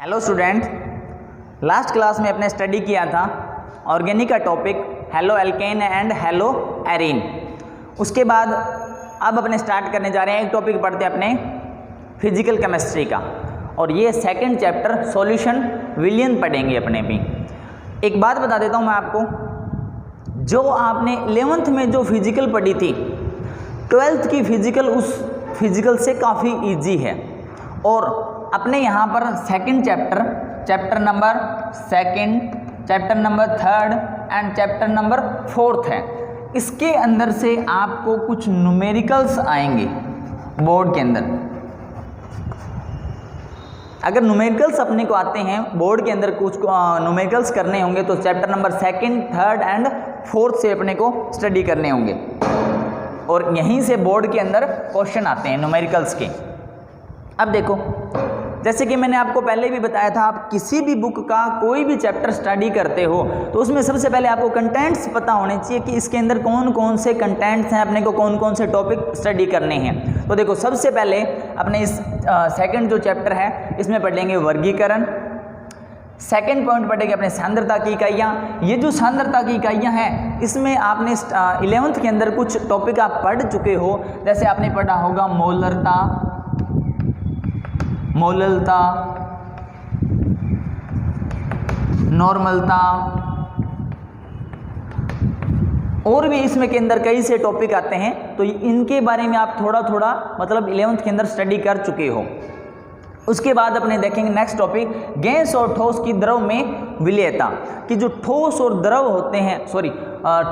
Hello student, last class में अपने study किया था ऑर्गेनिक का topic halo alkane and hello arene. उसके बाद अब अपने स्टार्ट करने जा रहे हैं एक टॉपिक पढ़ते हैं अपने फिजिकल केमिस्ट्री का, और ये सेकंड चैप्टर सॉल्यूशन विलियन पढ़ेंगे अपने भी। एक बात बता देता हूँ मैं आपको, जो आपने 11th में जो फिजिकल पढ़ी थी 12th की फिजिकल उस फिजिकल से काफ़ी इजी है, और अपने यहाँ पर second chapter number second, chapter number third and chapter number fourth है। इसके अंदर से आपको कुछ न्यूमेरिकल्स आएंगे बोर्ड के अंदर। अगर न्यूमेरिकल्स अपने को आते हैं बोर्ड के अंदर, कुछ न्यूमेरिकल्स करने होंगे तो chapter number second, third and fourth से अपने को स्टडी करने होंगे, और यहीं से बोर्ड के अंदर क्वेश्चन आते हैं न्यूमेरिकल्स के। अब देखो, जैसे कि मैंने आपको पहले भी बताया था, आप किसी भी बुक का कोई भी चैप्टर स्टडी करते हो तो उसमें सबसे पहले आपको कंटेंट्स पता होने चाहिए कि इसके अंदर कौन कौन से कंटेंट्स हैं, अपने को कौन कौन से टॉपिक स्टडी करने हैं। तो देखो, सबसे पहले अपने इस सेकंड जो चैप्टर है इसमें पढ़ेंगे वर्गीकरण। सेकंड पॉइंट पढ़ेंगे अपने सांद्रता की इकाइयाँ। ये जो सांद्रता की इकाइयाँ हैं इसमें आपने 11th के अंदर कुछ टॉपिक आप पढ़ चुके हो, जैसे आपने पढ़ा होगा मोलरता, मोललता, नॉर्मलता, और भी इसमें के अंदर कई से टॉपिक आते हैं, तो इनके बारे में आप थोड़ा थोड़ा मतलब 11th के अंदर स्टडी कर चुके हो। उसके बाद अपने देखेंगे नेक्स्ट टॉपिक गैस और ठोस की द्रव में विलयता, कि जो ठोस और द्रव होते हैं,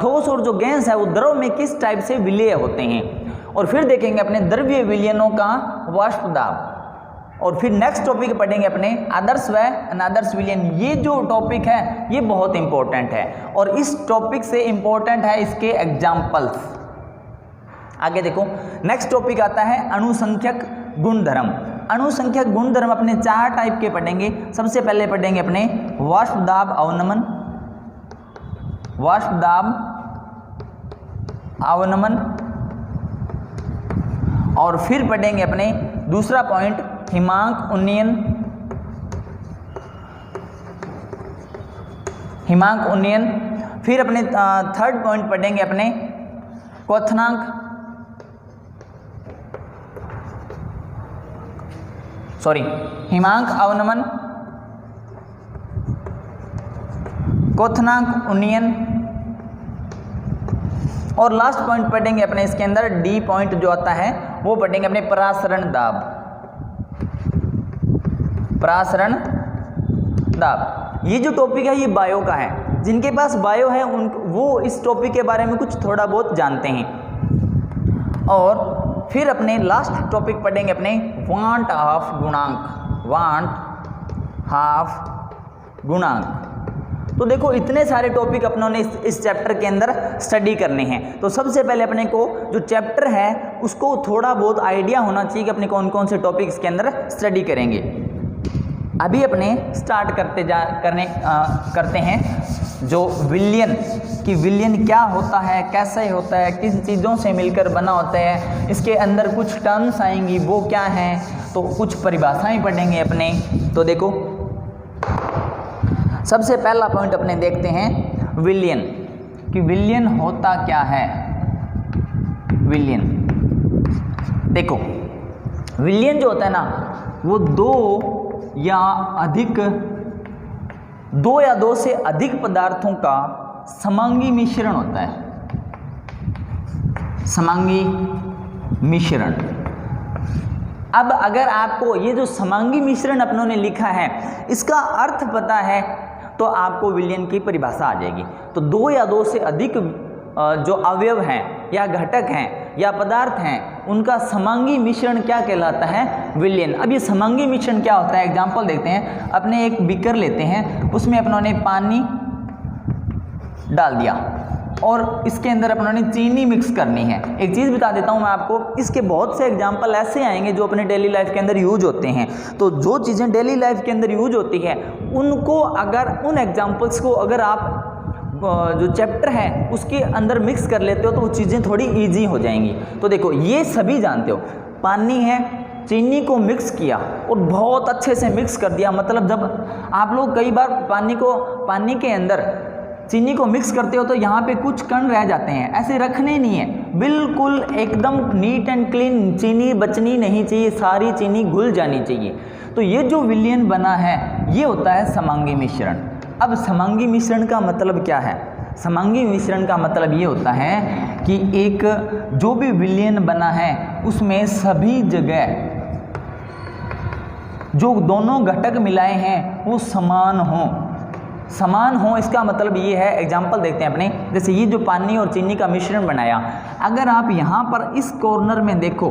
ठोस और जो गैस है वो द्रव में किस टाइप से विलय होते हैं। और फिर देखेंगे अपने द्रव्य विलयनों का वाष्प दाब। और फिर नेक्स्ट टॉपिक पढ़ेंगे अपने आदर्श व अनादर्श विलयन। ये जो टॉपिक है ये बहुत इंपॉर्टेंट है, और इस टॉपिक से इंपॉर्टेंट है इसके एग्जाम्पल्स। आगे देखो, नेक्स्ट टॉपिक आता है अणुसंख्यक गुणधर्म। अणुसंख्यक गुणधर्म अपने 4 टाइप के पढ़ेंगे। सबसे पहले पढ़ेंगे अपने वाष्प दाब अवनमन, वाष्प दाब अवनमन, और फिर पढ़ेंगे अपने दूसरा पॉइंट हिमांक उन्नयन, हिमांक उन्नयन। फिर अपने थर्ड पॉइंट पढ़ेंगे अपने क्वथनांक, हिमांक अवनमन, क्वथनांक उन्नयन, और लास्ट पॉइंट पढ़ेंगे अपने इसके अंदर डी पॉइंट जो आता है वो पढ़ेंगे अपने परासरण दाब, परासरण दाब। ये जो टॉपिक है ये बायो का है, जिनके पास बायो है वो इस टॉपिक के बारे में कुछ थोड़ा बहुत जानते हैं। और फिर अपने लास्ट टॉपिक पढ़ेंगे अपने वांट ऑफ गुणांक, वांट ऑफ गुणांक। तो देखो, इतने सारे टॉपिक अपनों ने इस चैप्टर के अंदर स्टडी करने हैं। तो सबसे पहले अपने को जो चैप्टर है उसको थोड़ा बहुत आइडिया होना चाहिए कि अपने कौन कौन से टॉपिक इसके अंदर स्टडी करेंगे। अभी अपने स्टार्ट करते हैं जो विलयन, कि विलयन क्या होता है, कैसे होता है, किन चीज़ों से मिलकर बना होता है, इसके अंदर कुछ टर्म्स आएंगी वो क्या हैं, तो कुछ परिभाषाएं पढ़ेंगे अपने। तो देखो, सबसे पहला पॉइंट अपने देखते हैं विलयन, कि विलयन होता क्या है। विलयन देखो, विलयन जो होता है ना वो दो या दो से अधिक पदार्थों का समांगी मिश्रण होता है, समांगी मिश्रण। अब अगर आपको ये जो समांगी मिश्रण अपनों ने लिखा है इसका अर्थ पता है तो आपको विलयन की परिभाषा आ जाएगी। तो 2 या 2 से अधिक जो अवयव हैं या घटक हैं या पदार्थ हैं उनका समांगी मिश्रण क्या कहलाता है, विलयन। अब ये समांगी मिश्रण क्या होता है, एग्जांपल देखते हैं। अपने एक बीकर लेते हैं, उसमें अपनों ने पानी डाल दिया और इसके अंदर अपनों ने चीनी मिक्स करनी है। एक चीज़ बता देता हूँ मैं आपको, इसके बहुत से एग्जाम्पल ऐसे आएंगे जो अपने डेली लाइफ के अंदर यूज होते हैं। तो जो चीज़ें डेली लाइफ के अंदर यूज होती है उनको अगर उन एग्जाम्पल्स को अगर आप जो चैप्टर है उसके अंदर मिक्स कर लेते हो तो वो चीज़ें थोड़ी ईजी हो जाएंगी। तो देखो, ये सभी जानते हो, पानी है, चीनी को मिक्स किया और बहुत अच्छे से मिक्स कर दिया। मतलब जब आप लोग कई बार पानी के अंदर चीनी को मिक्स करते हो तो यहाँ पे कुछ कण रह जाते हैं, ऐसे रखने नहीं है, बिल्कुल एकदम नीट एंड क्लीन, चीनी बचनी नहीं चाहिए, सारी चीनी घुल जानी चाहिए। तो ये जो विलयन बना है ये होता है समांगी मिश्रण। अब समांगी मिश्रण का मतलब क्या है? समांगी मिश्रण का मतलब ये होता है कि एक जो भी विलयन बना है उसमें सभी जगह जो दोनों घटक मिलाए हैं वो समान हो। इसका मतलब ये है, एग्जाम्पल देखते हैं अपने, जैसे ये जो पानी और चीनी का मिश्रण बनाया, अगर आप यहाँ पर इस कॉर्नर में देखो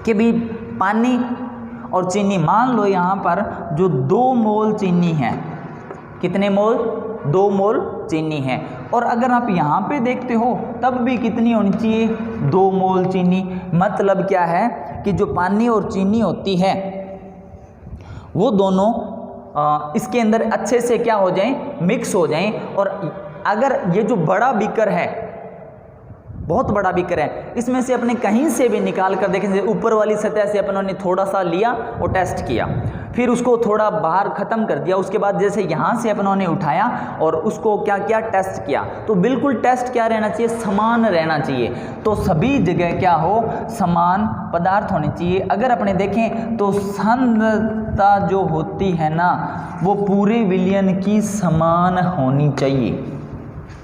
कि भी पानी और चीनी, मान लो यहाँ पर जो 2 मोल चीनी है, कितने मोल? 2 मोल चीनी है। और अगर आप यहाँ पे देखते हो तब भी कितनी होनी चाहिए? 2 मोल चीनी। मतलब क्या है कि जो पानी और चीनी होती है वो दोनों इसके अंदर अच्छे से क्या हो जाएं? मिक्स हो जाएं। और अगर ये जो बड़ा बीकर है, बहुत बड़ा बीकर है, इसमें से अपने कहीं से भी निकाल कर देखें, ऊपर वाली सतह से अपनों ने थोड़ा सा लिया और टेस्ट किया, फिर उसको थोड़ा बाहर ख़त्म कर दिया, उसके बाद जैसे यहाँ से अपनों ने उठाया और उसको क्या किया? टेस्ट किया। तो बिल्कुल टेस्ट क्या रहना चाहिए? समान रहना चाहिए। तो सभी जगह क्या हो? समान पदार्थ होने चाहिए। अगर अपने देखें तो सांद्रता जो होती है ना वो पूरे विलयन की समान होनी चाहिए।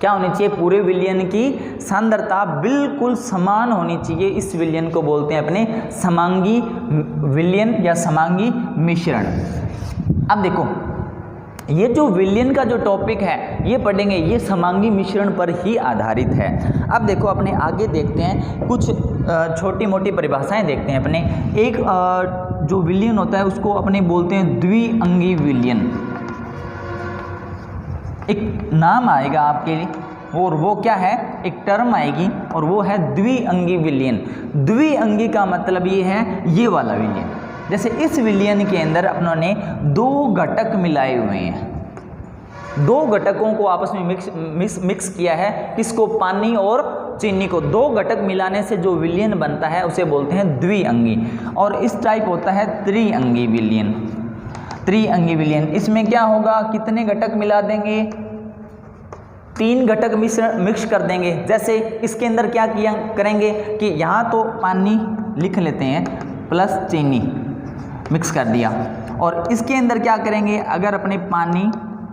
क्या होनी चाहिए? पूरे विलयन की सांद्रता बिल्कुल समान होनी चाहिए। इस विलयन को बोलते हैं अपने समांगी विलयन या समांगी मिश्रण। अब देखो ये जो विलयन का जो टॉपिक है ये पढ़ेंगे, ये समांगी मिश्रण पर ही आधारित है। अब देखो अपने आगे देखते हैं, कुछ छोटी मोटी परिभाषाएं देखते हैं अपने। एक जो विलयन होता है उसको अपने बोलते हैं द्विअंगी विलयन। एक नाम आएगा आपके लिए और वो क्या है? एक टर्म आएगी और वो है द्विअंगी विलयन। द्विअंगी का मतलब ये है ये वाला विलयन। जैसे इस विलयन के अंदर अपनों ने 2 घटक मिलाए हुए हैं, 2 घटकों को आपस में मिक्स किया है। किसको? पानी और चीनी को। 2 घटक मिलाने से जो विलयन बनता है उसे बोलते हैं द्विअंगी। और इस टाइप होता है त्रिअंगी विलयन। त्रिअंगी विलयन, इसमें क्या होगा? कितने घटक मिला देंगे? 3 घटक मिक्स कर देंगे। जैसे इसके अंदर क्या किया करेंगे कि यहाँ तो पानी लिख लेते हैं प्लस चीनी मिक्स कर दिया, और इसके अंदर क्या करेंगे? अगर अपने पानी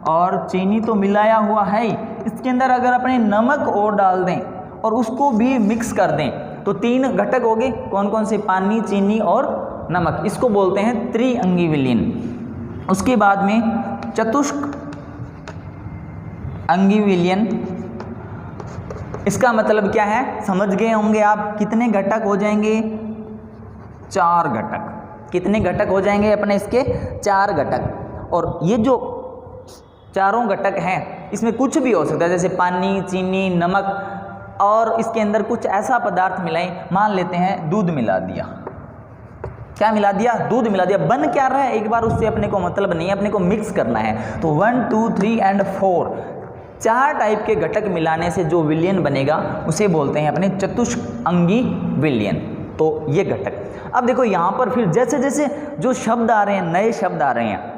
और चीनी तो मिलाया हुआ है ही, इसके अंदर अगर अपने नमक और डाल दें और उसको भी मिक्स कर दें तो 3 घटक हो गए। कौन कौन से? पानी, चीनी और नमक। इसको बोलते हैं त्रिअंगी विलयन। उसके बाद में चतुष्क अंगी विलयन। इसका मतलब क्या है? समझ गए होंगे आप। कितने घटक हो जाएंगे? 4 घटक। कितने घटक हो जाएंगे अपने इसके? 4 घटक। और ये जो चारों घटक हैं इसमें कुछ भी हो सकता है, जैसे पानी, चीनी, नमक, और इसके अंदर कुछ ऐसा पदार्थ मिलाएं, मान लेते हैं दूध मिला दिया। क्या मिला दिया? दूध मिला दिया। बन क्या रहा है? एक बार उससे अपने को मतलब नहीं है, अपने को मिक्स करना है। तो 1 2 3 एंड 4 4 टाइप के घटक मिलाने से जो विलयन बनेगा उसे बोलते हैं अपने चतुष्अंगी विलयन। तो ये घटक। अब देखो यहाँ पर फिर जैसे जैसे जो शब्द आ रहे हैं, नए शब्द आ रहे हैं,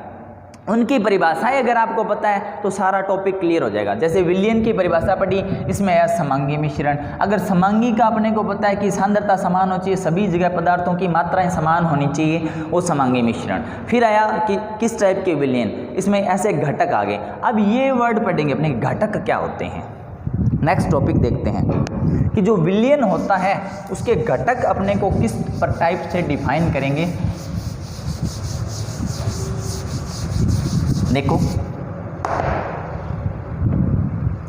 उनकी परिभाषाएं अगर आपको पता है तो सारा टॉपिक क्लियर हो जाएगा। जैसे विलयन की परिभाषा पढ़ी, इसमें है समांगी मिश्रण। अगर समांगी का अपने को पता है कि सांद्रता समान होनी चाहिए, सभी जगह पदार्थों की मात्राएं समान होनी चाहिए, वो समांगी मिश्रण। फिर आया कि किस टाइप के विलयन, इसमें ऐसे घटक आ गए। अब ये वर्ड पढ़ेंगे अपने, घटक क्या होते हैं। नेक्स्ट टॉपिक देखते हैं कि जो विलयन होता है उसके घटक अपने को किस टाइप से डिफाइन करेंगे। देखो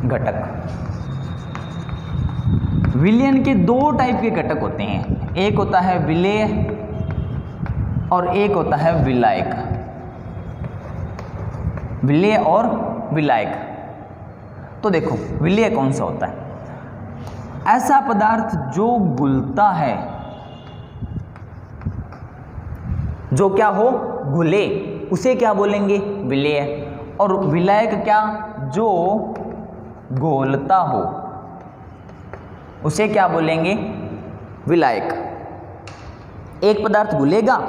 घटक, विलयन के 2 टाइप के घटक होते हैं। एक होता है विलेय और एक होता है विलायक। विलेय और विलायक। तो देखो विलेय कौन सा होता है? ऐसा पदार्थ जो घुलता है, जो क्या हो? घुले, उसे क्या बोलेंगे? विलेय। और विलायक क्या? जो घोलता हो, उसे क्या बोलेंगे? विलायक। एक पदार्थ घुलेगा,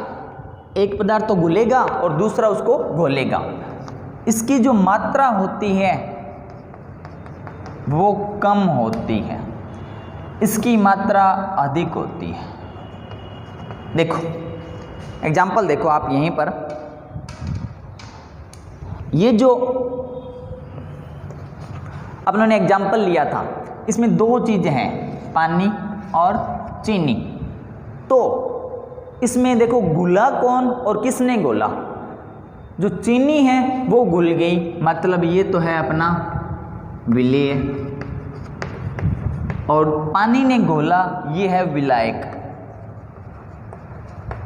एक पदार्थ तो घुलेगा और दूसरा उसको घोलेगा। इसकी जो मात्रा होती है वो कम होती है, इसकी मात्रा अधिक होती है। देखो एग्जाम्पल देखो आप यहीं पर, ये जो अपन ने एग्जाम्पल लिया था इसमें दो चीजें हैं, पानी और चीनी। तो इसमें देखो घुला कौन और किसने घोला? जो चीनी है वो घुल गई, मतलब ये तो है अपना विलेय, और पानी ने घोला ये है विलायक।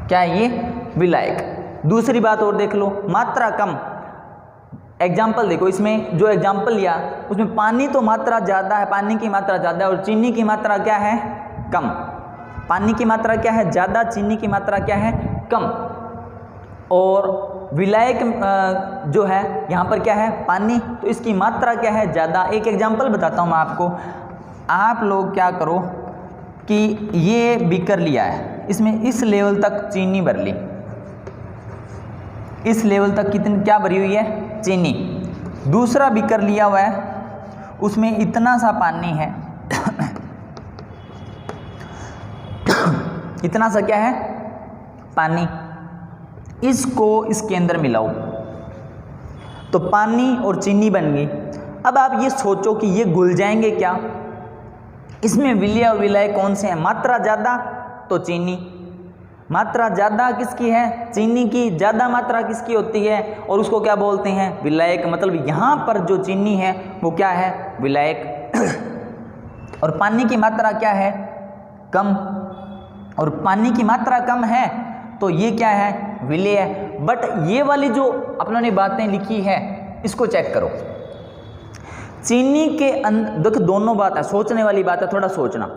क्या है ये? विलायक। दूसरी बात और देख लो, मात्रा कम। एग्जाम्पल देखो, इसमें जो एग्जाम्पल लिया उसमें पानी तो मात्रा ज़्यादा है, पानी की मात्रा ज़्यादा है, और चीनी की मात्रा क्या है? कम। पानी की मात्रा क्या है? ज़्यादा, चीनी की मात्रा क्या है? कम। और विलायक जो है यहाँ पर क्या है? पानी, तो इसकी मात्रा क्या है? ज़्यादा। एक एग्जाम्पल बताता हूँ मैं आपको। आप लोग क्या करो कि ये बीकर लिया है, इसमें इस लेवल तक चीनी भर ली, इस लेवल तक कितनी क्या भरी हुई है? चीनी। दूसरा बीकर लिया हुआ है, उसमें इतना सा पानी है इतना सा क्या है? पानी। इसको इसके अंदर मिलाओ तो पानी और चीनी बन गई। अब आप ये सोचो कि ये घुल जाएंगे क्या? इसमें विलेय और विलायक कौन से हैं? मात्रा ज़्यादा तो चीनी। मात्रा ज़्यादा किसकी है? चीनी की। ज़्यादा मात्रा किसकी होती है? और उसको क्या बोलते हैं? विलायक। मतलब यहाँ पर जो चीनी है वो क्या है? विलायक। और पानी की मात्रा क्या है? कम। और पानी की मात्रा कम है तो ये क्या है? विलेय। बट ये वाली जो अपनों ने बातें लिखी है इसको चेक करो। चीनी के अंदर देखो, दोनों बात है, सोचने वाली बात है, थोड़ा सोचना।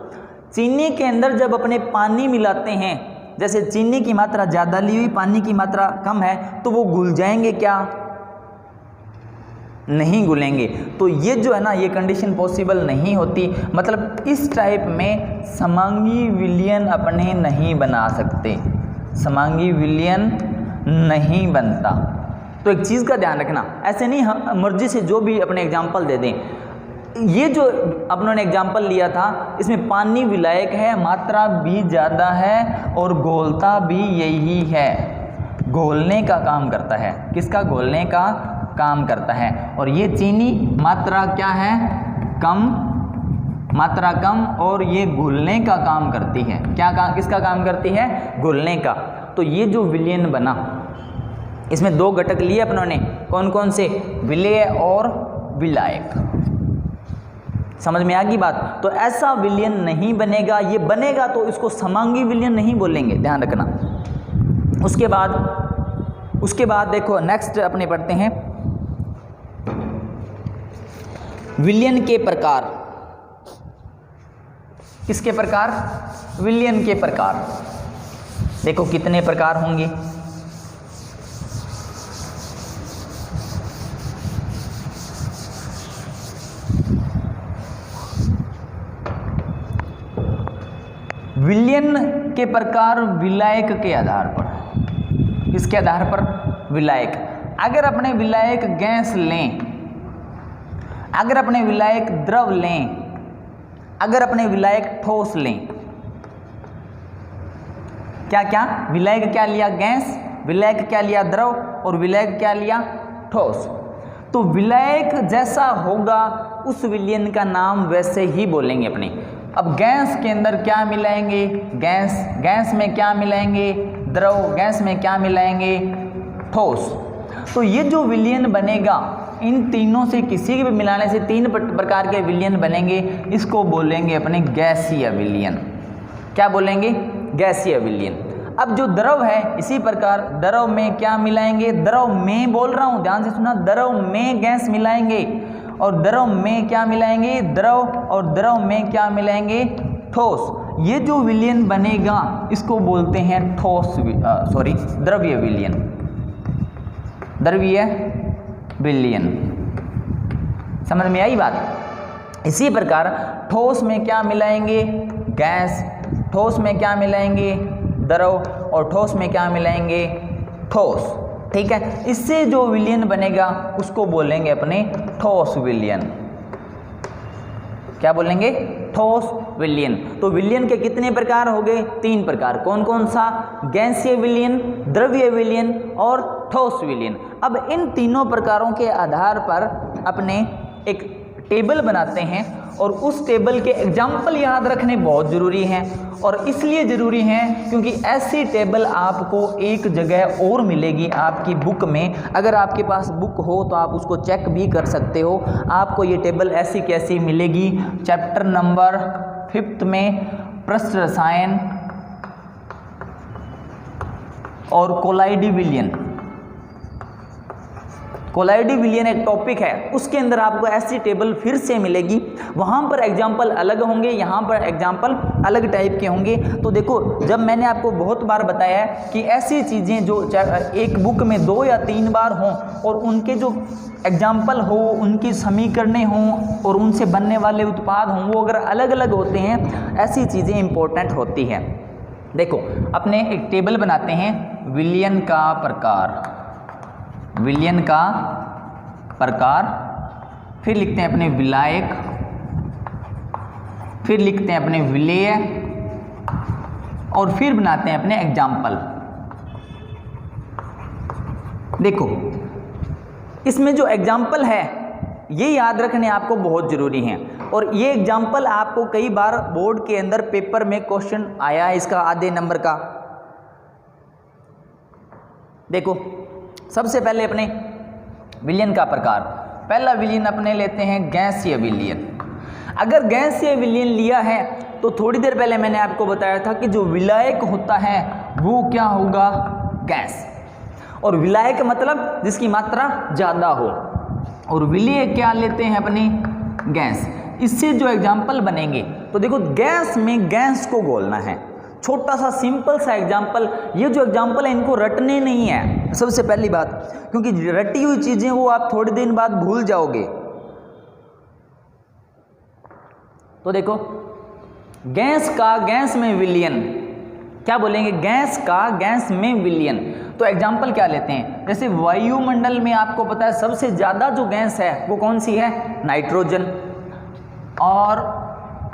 चीनी के अंदर जब अपने पानी मिलाते हैं, जैसे चीनी की मात्रा ज़्यादा ली हुई, पानी की मात्रा कम है, तो वो घुल जाएंगे क्या? नहीं घुलेंगे। तो ये जो है ना, ये कंडीशन पॉसिबल नहीं होती। मतलब इस टाइप में समांगी विलयन अपने नहीं बना सकते, समांगी विलयन नहीं बनता। तो एक चीज़ का ध्यान रखना, ऐसे नहीं हम मर्जी से जो भी अपने एग्जाम्पल दे दें। ये जो अपनों ने एग्जाम्पल लिया था इसमें पानी विलायक है, मात्रा भी ज़्यादा है और घोलता भी यही है, घोलने का काम करता है। किसका? घोलने का काम करता है। और ये चीनी मात्रा क्या है? कम, मात्रा कम, और ये घुलने का काम करती है। क्या काम? किसका काम करती है? घुलने का। तो ये जो विलयन बना, इसमें दो घटक लिए अपनों ने, कौन कौन से? विलेय और विलायक। समझ में आ गई बात? तो ऐसा विलयन नहीं बनेगा, ये बनेगा तो इसको समांगी विलयन नहीं बोलेंगे, ध्यान रखना। उसके बाद देखो नेक्स्ट अपने पढ़ते हैं विलयन के प्रकार। किसके प्रकार? विलयन के प्रकार। देखो कितने प्रकार होंगे। विलयन के प्रकार विलायक के आधार पर। किसके आधार पर? विलायक। अगर अपने विलायक गैस लें, अगर अपने विलायक द्रव लें, अगर अपने विलायक ठोस लें, क्या क्या? विलायक क्या लिया? गैस। विलायक क्या लिया? द्रव। और विलायक क्या लिया? ठोस। तो विलायक जैसा होगा उस विलयन का नाम वैसे ही बोलेंगे अपने। अब गैस के अंदर क्या मिलाएंगे? गैस। गैस में क्या मिलाएंगे? द्रव। गैस में क्या मिलाएंगे? ठोस। तो ये जो विलयन बनेगा, इन तीनों से किसी के भी मिलाने से तीन प्रकार के विलयन बनेंगे, इसको बोलेंगे अपने गैसीय विलयन। क्या बोलेंगे? गैसीय विलयन। अब जो द्रव है इसी प्रकार द्रव में क्या मिलाएंगे? द्रव में बोल रहा हूँ, ध्यान से सुना, द्रव में गैस मिलाएंगे, और द्रव में क्या मिलाएंगे? द्रव। और द्रव में क्या मिलाएंगे? ठोस। ये जो विलयन बनेगा इसको बोलते हैं द्रव्य विलयन। द्रव्य विलयन। समझ में आई बात? इसी प्रकार ठोस में क्या मिलाएंगे? गैस। ठोस में क्या मिलाएंगे? द्रव, और ठोस में क्या मिलाएंगे, ठोस। ठीक है, इससे जो विलयन बनेगा उसको बोलेंगे अपने ठोस विलयन। क्या बोलेंगे, ठोस विलयन। तो विलयन के कितने प्रकार हो गए, 3 प्रकार। कौन कौन सा, गैसीय विलयन, द्रव्य विलयन और ठोस विलयन। अब इन तीनों प्रकारों के आधार पर अपने एक टेबल बनाते हैं, और उस टेबल के एग्जाम्पल याद रखने बहुत ज़रूरी हैं। और इसलिए ज़रूरी हैं क्योंकि ऐसी टेबल आपको एक जगह और मिलेगी आपकी बुक में। अगर आपके पास बुक हो तो आप उसको चेक भी कर सकते हो। आपको ये टेबल ऐसी कैसी मिलेगी, चैप्टर नंबर 5 में पृष्ठ रसायन और कोलाइडी विलयन। कोलाइडी विलयन एक टॉपिक है, उसके अंदर आपको ऐसी टेबल फिर से मिलेगी। वहाँ पर एग्जाम्पल अलग होंगे, यहाँ पर एग्जाम्पल अलग टाइप के होंगे। तो देखो, जब मैंने आपको बहुत बार बताया है कि ऐसी चीज़ें जो एक बुक में 2 या 3 बार हों और उनके जो एग्जाम्पल हो, उनकी समीकरणें हों और उनसे बनने वाले उत्पाद हों, वो अगर अलग अलग होते हैं, ऐसी चीज़ें इंपॉर्टेंट होती हैं। देखो, अपने एक टेबल बनाते हैं, विलयन का प्रकार, विलयन का प्रकार, फिर लिखते हैं अपने विलायक, फिर लिखते हैं अपने विलेय, और फिर बनाते हैं अपने एग्जाम्पल। देखो, इसमें जो एग्जाम्पल है ये याद रखने आपको बहुत ज़रूरी हैं, और ये एग्जाम्पल आपको कई बार बोर्ड के अंदर पेपर में क्वेश्चन आया है इसका आधे नंबर का। देखो, सबसे पहले अपने विलयन का प्रकार, पहला विलयन अपने लेते हैं गैसीय विलयन। अगर गैसीय विलयन लिया है तो थोड़ी देर पहले मैंने आपको बताया था कि जो विलायक होता है वो क्या होगा, गैस। और विलायक मतलब जिसकी मात्रा ज़्यादा हो, और विलेय क्या लेते हैं अपने, गैस। इससे जो एग्जाम्पल बनेंगे, तो देखो गैस में गैस को घोलना है। छोटा सा सिंपल सा एग्जाम्पल, ये जो एग्जाम्पल है इनको रटने नहीं है सबसे पहली बात, क्योंकि रटी हुई चीज़ें वो आप थोड़े दिन बाद भूल जाओगे। तो देखो, गैस का गैस में विलयन, क्या बोलेंगे, गैस का गैस में विलयन। तो एग्जाम्पल क्या लेते हैं, जैसे वायुमंडल में आपको पता है सबसे ज़्यादा जो गैस है वो कौन सी है, नाइट्रोजन, और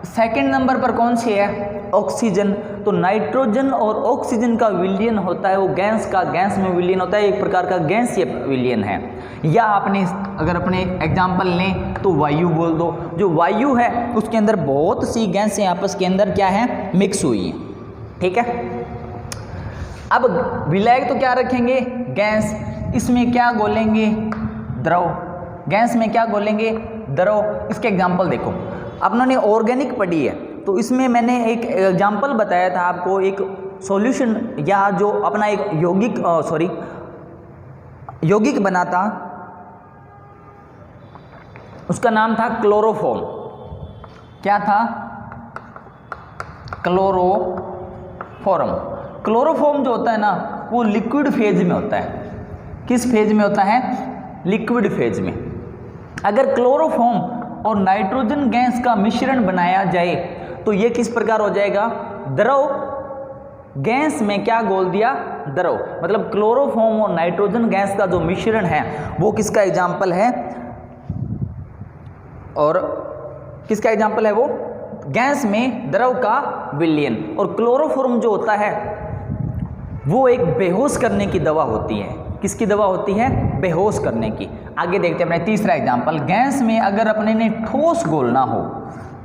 सेकंड नंबर पर कौन सी है, ऑक्सीजन। तो नाइट्रोजन और ऑक्सीजन का विलयन होता है वो गैस का गैस में विलयन होता है, एक प्रकार का गैसीय विलयन है। या आपने अगर अपने एग्जाम्पल लें तो वायु बोल दो, जो वायु है उसके अंदर बहुत सी गैसें आपस के अंदर क्या है, मिक्स हुई हैं। ठीक है, अब विलायक तो क्या रखेंगे, गैस, इसमें क्या घोलेंगे, द्रव, गैस में क्या घोलेंगे, द्रव। इसके एग्जाम्पल देखो, आपने ऑर्गेनिक पढ़ी है तो इसमें मैंने एक एग्जाम्पल बताया था आपको, एक सॉल्यूशन या जो अपना एक यौगिक बना था, उसका नाम था क्लोरोफॉर्म। क्या था, क्लोरोफॉर्म। क्लोरोफॉर्म जो होता है ना वो लिक्विड फेज में होता है। किस फेज में होता है, लिक्विड फेज में। अगर क्लोरोफॉर्म और नाइट्रोजन गैस का मिश्रण बनाया जाए तो ये किस प्रकार हो जाएगा, द्रव। गैस में क्या घोल दिया, द्रव। मतलब क्लोरोफॉर्म और नाइट्रोजन गैस का जो मिश्रण है वो किसका एग्जाम्पल है, और किसका एग्जाम्पल है, वो गैस में द्रव का विलयन। और क्लोरोफॉर्म जो होता है वो एक बेहोश करने की दवा होती है। किसकी दवा होती है, बेहोश करने की। आगे देखते हैं अपने तीसरा एग्जाम्पल, गैस में अगर अपने ने ठोस घोलना हो,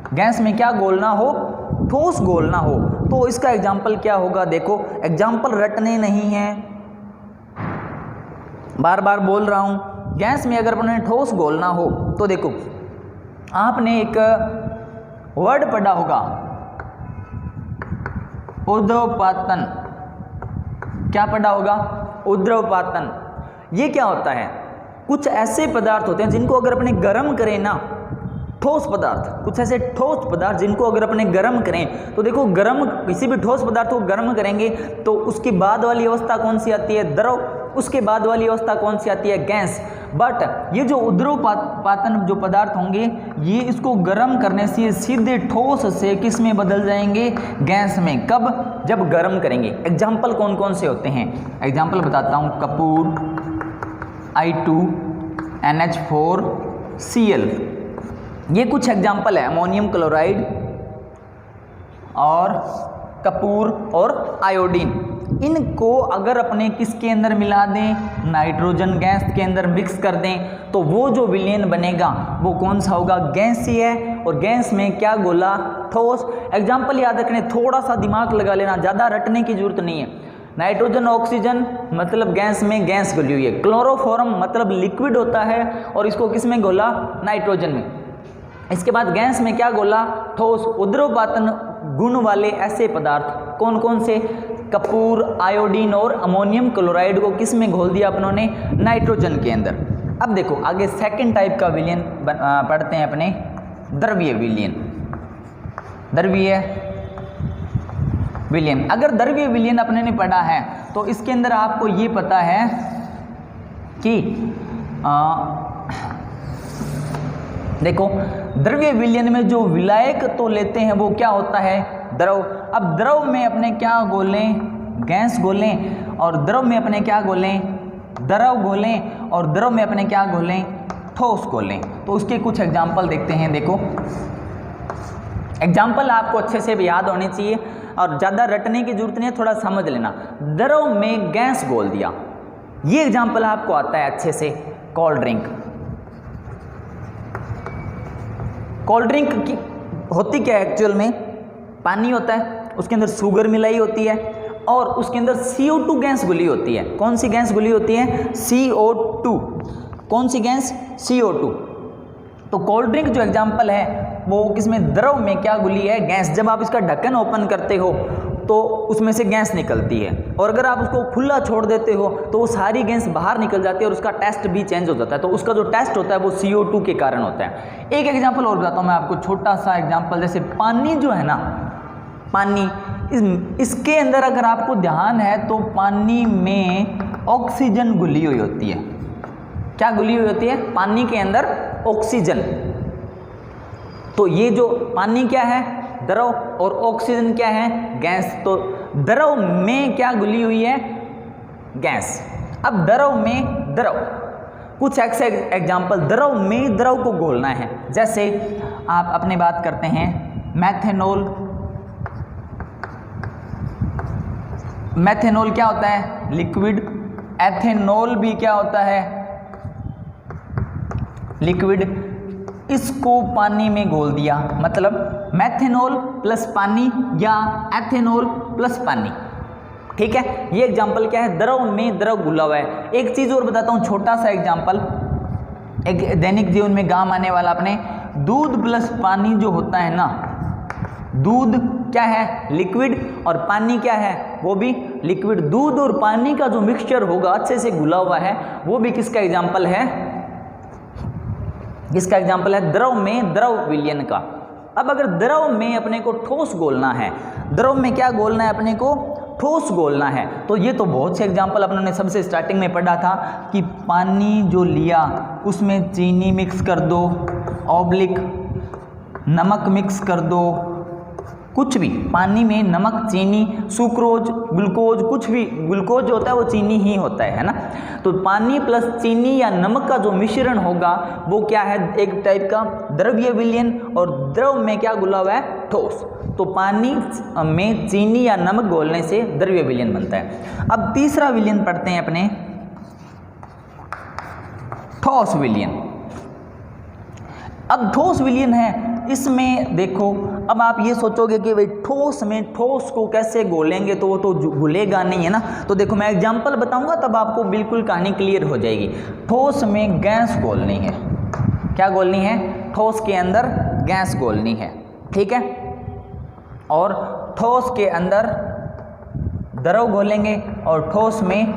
गैस में क्या घोलना हो, ठोस घोलना हो, तो इसका एग्जाम्पल क्या होगा। देखो, एग्जाम्पल रटने नहीं है, बार बार बोल रहा हूं। गैस में अगर अपने ठोस घोलना हो तो देखो, आपने एक वर्ड पढ़ा होगा, ऊर्ध्वपातन। क्या पढ़ा होगा, ऊर्ध्वपातन। ये क्या होता है, कुछ ऐसे पदार्थ होते हैं जिनको अगर अपने गर्म करें ना, ठोस पदार्थ, कुछ ऐसे ठोस पदार्थ जिनको अगर अपने गर्म करें तो देखो, गर्म किसी भी ठोस पदार्थ को गर्म करेंगे तो उसके बाद वाली अवस्था कौन सी आती है, द्रव। उसके बाद वाली अवस्था कौन सी आती है, गैस। बट ये जो उद्रवपातन जो पदार्थ होंगे ये इसको गर्म करने से सीधे ठोस से किस में बदल जाएंगे, गैस में। कब, जब गर्म करेंगे। एग्जाम्पल कौन कौन से होते हैं, एग्जाम्पल बताता हूँ। कपूर, I2NH4Cl, ये कुछ एग्जाम्पल है। अमोनियम क्लोराइड और कपूर और आयोडीन, इनको अगर अपने किसके अंदर मिला दें, नाइट्रोजन गैस के अंदर मिक्स कर दें, तो वो जो विलयन बनेगा वो कौन सा होगा, गैसीय है। और गैस में क्या गोला, ठोस। एग्जाम्पल याद रखने, थोड़ा सा दिमाग लगा लेना, ज़्यादा रटने की जरूरत नहीं है। नाइट्रोजन ऑक्सीजन मतलब गैस में गैस घुली हुई है। क्लोरोफॉर्म मतलब लिक्विड होता है और इसको किस में घोला, नाइट्रोजन में। इसके बाद गैस में क्या घोला, ठोस। उद्रवपातन गुण वाले ऐसे पदार्थ कौन कौन से, कपूर, आयोडीन और अमोनियम क्लोराइड को किस में घोल दिया अपनों ने, नाइट्रोजन के अंदर। अब देखो आगे सेकंड टाइप का विलयन पढ़ते हैं अपने, द्रव्य विलयन। द्रव्य विलयन, अगर द्रव्य विलयन अपने ने पढ़ा है तो इसके अंदर आपको ये पता है कि देखो द्रव्य विलयन में जो विलायक तो लेते हैं वो क्या होता है, द्रव। अब द्रव में अपने क्या घोलें, गैस घोलें, और द्रव में अपने क्या घोलें, द्रव घोलें, और द्रव में अपने क्या घोलें, ठोस घोलें। तो उसके कुछ एग्जाम्पल देखते हैं। देखो एग्जाम्पल आपको अच्छे से याद होने चाहिए और ज़्यादा रटने की जरूरत नहीं है, थोड़ा समझ लेना। द्रव में गैस घोल दिया, ये एग्जाम्पल आपको आता है अच्छे से। कोल्ड ड्रिंक, कोल्ड ड्रिंक की होती क्या है एक्चुअल में, पानी होता है, उसके अंदर शुगर मिलाई होती है और उसके अंदर CO2 गैस घुली होती है। कौन सी गैस घुली होती है, CO2। कौन सी गैस, CO2। तो कोल्ड ड्रिंक जो एग्जाम्पल है वो किसमें, द्रव में क्या घुली है, गैस। जब आप इसका ढक्कन ओपन करते हो तो उसमें से गैस निकलती है, और अगर आप उसको खुला छोड़ देते हो तो वो सारी गैस बाहर निकल जाती है और उसका टेस्ट भी चेंज हो जाता है। तो उसका जो टेस्ट होता है वो CO2 के कारण होता है। एक एग्जाम्पल और बताता हूँ मैं आपको, छोटा सा एग्जाम्पल। जैसे पानी जो है ना, पानी, इसके अंदर अगर आपको ध्यान है तो पानी में ऑक्सीजन घुली हुई होती है। क्या घुली हुई होती है, पानी के अंदर ऑक्सीजन। तो ये जो पानी क्या है, द्रव, और ऑक्सीजन क्या है, गैस। तो द्रव में क्या घुली हुई है, गैस। अब द्रव में द्रव, कुछ ऐसे एग्जाम्पल, द्रव में द्रव को घोलना है। जैसे आप अपने बात करते हैं मैथेनॉल। मैथेनॉल क्या होता है, लिक्विड। एथेनॉल भी क्या होता है, लिक्विड। इसको पानी में घोल दिया, मतलब मैथेनॉल प्लस पानी या एथेनॉल प्लस पानी। ठीक है, ये एग्जाम्पल क्या है, द्रव में द्रव घुला हुआ है। एक चीज और बताता हूँ, छोटा सा एग्जाम्पल, एक दैनिक जीवन में काम आने वाला। अपने दूध प्लस पानी जो होता है ना, दूध क्या है, लिक्विड, और पानी क्या है, वो भी लिक्विड। दूध और पानी का जो मिक्सचर होगा अच्छे से घुला हुआ है, वो भी किसका एग्जाम्पल है, किसका एग्जाम्पल है, द्रव में द्रव विलयन का। अब अगर द्रव में अपने को ठोस घोलना है, द्रव में क्या घोलना है, अपने को ठोस घोलना है, तो ये तो बहुत से एग्जाम्पल अपने ने सबसे स्टार्टिंग में पढ़ा था कि पानी जो लिया उसमें चीनी मिक्स कर दो, ऑब्लिक नमक मिक्स कर दो, कुछ भी, पानी में नमक, चीनी, सुक्रोज, ग्लूकोज, कुछ भी, ग्लूकोज जो होता है वो चीनी ही होता है ना। तो पानी प्लस चीनी या नमक का जो मिश्रण होगा वो क्या है, एक टाइप का द्रव्य विलयन, और द्रव में क्या घुला हुआ है, ठोस। तो पानी में चीनी या नमक घोलने से द्रव्य विलयन बनता है। अब तीसरा विलयन पढ़ते हैं अपने, ठोस विलयन। अब ठोस विलयन है, इसमें देखो, अब आप ये सोचोगे कि भाई ठोस में ठोस को कैसे घोलेंगे, तो वो तो घुलेगा नहीं है ना। तो देखो मैं एग्जांपल बताऊंगा तब आपको बिल्कुल कहानी क्लियर हो जाएगी। ठोस में गैस घोलनी है, क्या घोलनी है, ठोस के अंदर गैस घोलनी है, ठीक है। और ठोस के अंदर द्रव घोलेंगे और ठोस में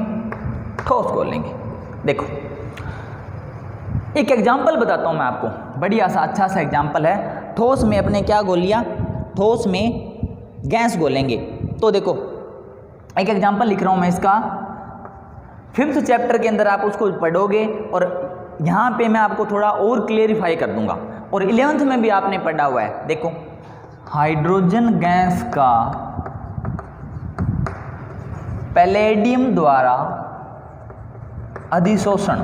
ठोस घोलेंगे। देखो एक एग्जाम्पल बताता हूँ मैं आपको, बढ़िया सा अच्छा सा एग्जाम्पल है। ठोस में अपने क्या घोल लिया, ठोस में गैस घोलेंगे। तो देखो एक एग्जाम्पल लिख रहा हूँ मैं इसका, 5th चैप्टर के अंदर आप उसको पढ़ोगे और यहाँ पे मैं आपको थोड़ा और क्लेरिफाई कर दूंगा, और 11th में भी आपने पढ़ा हुआ है। देखो, हाइड्रोजन गैस का पैलेडियम द्वारा अधिशोषण,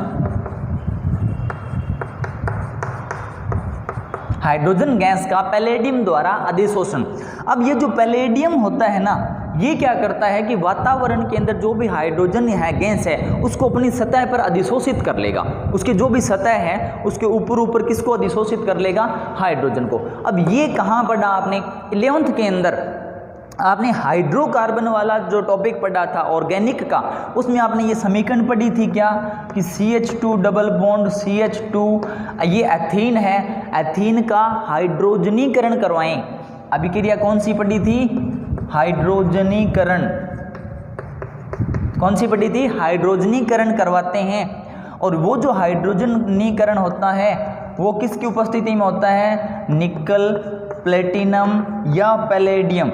हाइड्रोजन गैस का पैलेडियम द्वारा अधिशोषण। अब ये जो पैलेडियम होता है ना, ये क्या करता है कि वातावरण के अंदर जो भी हाइड्रोजन है गैस है उसको अपनी सतह पर अधिशोषित कर लेगा। उसकी जो भी सतह है उसके ऊपर किसको अधिशोषित कर लेगा? हाइड्रोजन को। अब ये कहाँ पढ़ा आपने? 11th के अंदर आपने हाइड्रोकार्बन वाला जो टॉपिक पढ़ा था ऑर्गेनिक का, उसमें आपने ये समीकरण पढ़ी थी क्या कि CH2 डबल बॉन्ड CH2, ये एथीन है, एथीन का हाइड्रोजनीकरण करवाएं। अभिक्रिया कौन सी पढ़ी थी? हाइड्रोजनीकरण। कौन सी पढ़ी थी? हाइड्रोजनीकरण करवाते हैं। और वो जो हाइड्रोजनीकरण होता है वो किसकी उपस्थिति में होता है? निकल, प्लेटिनम या पैलेडियम।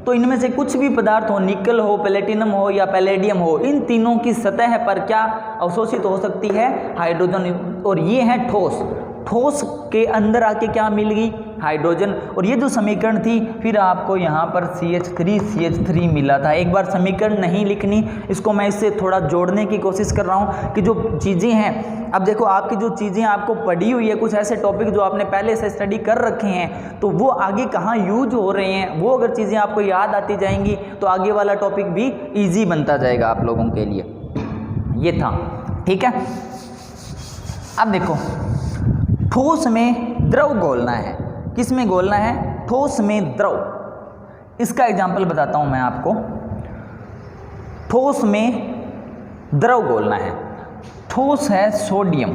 तो इनमें से कुछ भी पदार्थ हो, निकल हो, प्लेटिनम हो या पैलेडियम हो, इन तीनों की सतह पर क्या अवशोषित हो सकती है? हाइड्रोजन। और ये है ठोस। ठोस के अंदर आके क्या मिल गई? हाइड्रोजन। और ये जो समीकरण थी फिर आपको यहाँ पर CH3 मिला था। एक बार समीकरण नहीं लिखनी, इसको मैं इससे थोड़ा जोड़ने की कोशिश कर रहा हूँ कि जो चीज़ें हैं, अब देखो आपकी जो चीज़ें आपको पढ़ी हुई है, कुछ ऐसे टॉपिक जो आपने पहले से स्टडी कर रखे हैं, तो वो आगे कहाँ यूज हो रहे हैं, वो अगर चीज़ें आपको याद आती जाएंगी तो आगे वाला टॉपिक भी ईजी बनता जाएगा आप लोगों के लिए। ये था, ठीक है। अब देखो, ठोस में द्रव घोलना है। किस में घोलना है? ठोस में द्रव। इसका एग्जाम्पल बताता हूं मैं आपको। ठोस में द्रव घोलना है। ठोस है सोडियम।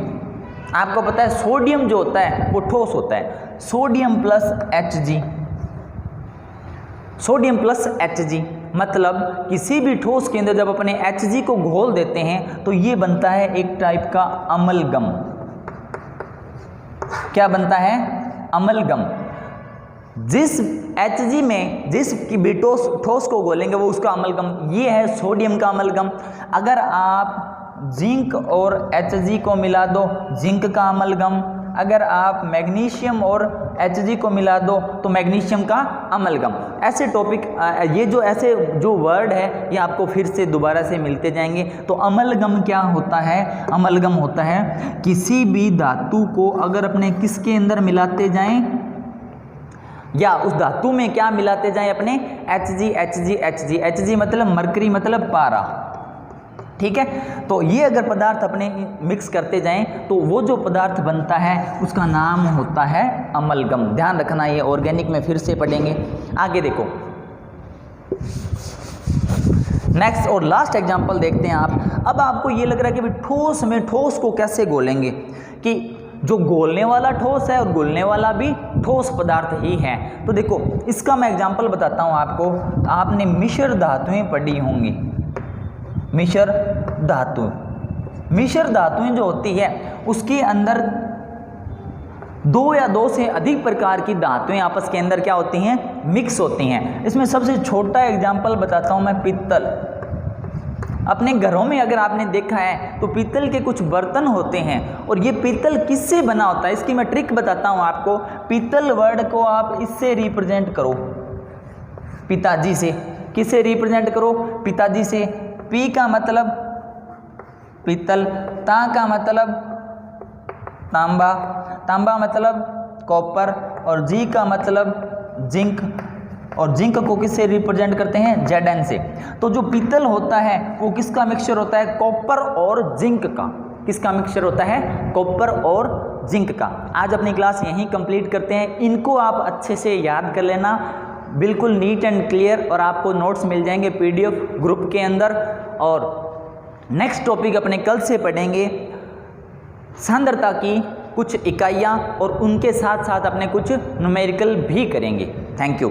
आपको पता है सोडियम जो होता है वो ठोस होता है। Sodium plus Hg, sodium plus Hg मतलब किसी भी ठोस के अंदर जब अपने Hg को घोल देते हैं तो ये बनता है एक टाइप का अमलगम। क्या बनता है? अमलगम। जिस Hg में जिस की भी ठोस को घोलेंगे वो उसका अमलगम। ये है सोडियम का अमलगम। अगर आप जिंक और Hg को मिला दो, जिंक का अमलगम। अगर आप मैग्नीशियम और Hg को मिला दो तो मैग्नीशियम का अमलगम। ऐसे टॉपिक, ये जो ऐसे जो वर्ड है ये आपको फिर से दोबारा से मिलते जाएंगे। तो अमलगम क्या होता है? अमलगम होता है किसी भी धातु को अगर अपने किसके अंदर मिलाते जाएं या उस धातु में क्या मिलाते जाएं अपने Hg मतलब मरकरी मतलब पारा, ठीक है। तो ये अगर पदार्थ अपने मिक्स करते जाएं तो वो जो पदार्थ बनता है उसका नाम होता है अमलगम। ध्यान रखना, ये ऑर्गेनिक में फिर से पढ़ेंगे। आगे देखो, नेक्स्ट और लास्ट एग्जांपल देखते हैं आप। अब आपको ये लग रहा है कि ठोस में ठोस को कैसे घोलेंगे, कि जो घोलने वाला ठोस है और घुलने वाला भी ठोस पदार्थ ही है। तो देखो इसका मैं एग्जांपल बताता हूँ आपको। आपने मिश्र धातुएं पढ़ी होंगी। मिश्र धातु, मिश्र धातुएं जो होती है उसके अंदर दो या दो से अधिक प्रकार की धातुएं आपस के अंदर क्या होती हैं? मिक्स होती हैं। इसमें सबसे छोटा एग्जांपल बताता हूं मैं, पित्तल। अपने घरों में अगर आपने देखा है तो पीतल के कुछ बर्तन होते हैं, और ये पीतल किससे बना होता है इसकी मैं ट्रिक बताता हूं आपको। पीतल वर्ड को आप इससे रिप्रेजेंट करो, पिताजी से। किससे रिप्रेजेंट करो? पिताजी से। पी का मतलब पीतल, ता का मतलब तांबा, तांबा मतलब कॉपर, और जी का मतलब जिंक, और जिंक को किससे रिप्रेजेंट करते हैं? Zn से। तो जो पीतल होता है वो किसका मिक्सचर होता है? कॉपर और जिंक का। किसका मिक्सचर होता है? कॉपर और जिंक का। आज अपनी क्लास यहीं कंप्लीट करते हैं। इनको आप अच्छे से याद कर लेना, बिल्कुल नीट एंड क्लियर, और आपको नोट्स मिल जाएंगे PDF ग्रुप के अंदर। और नेक्स्ट टॉपिक अपने कल से पढ़ेंगे सांद्रता की कुछ इकाइयाँ, और उनके साथ साथ अपने कुछ न्यूमेरिकल भी करेंगे। Thank you.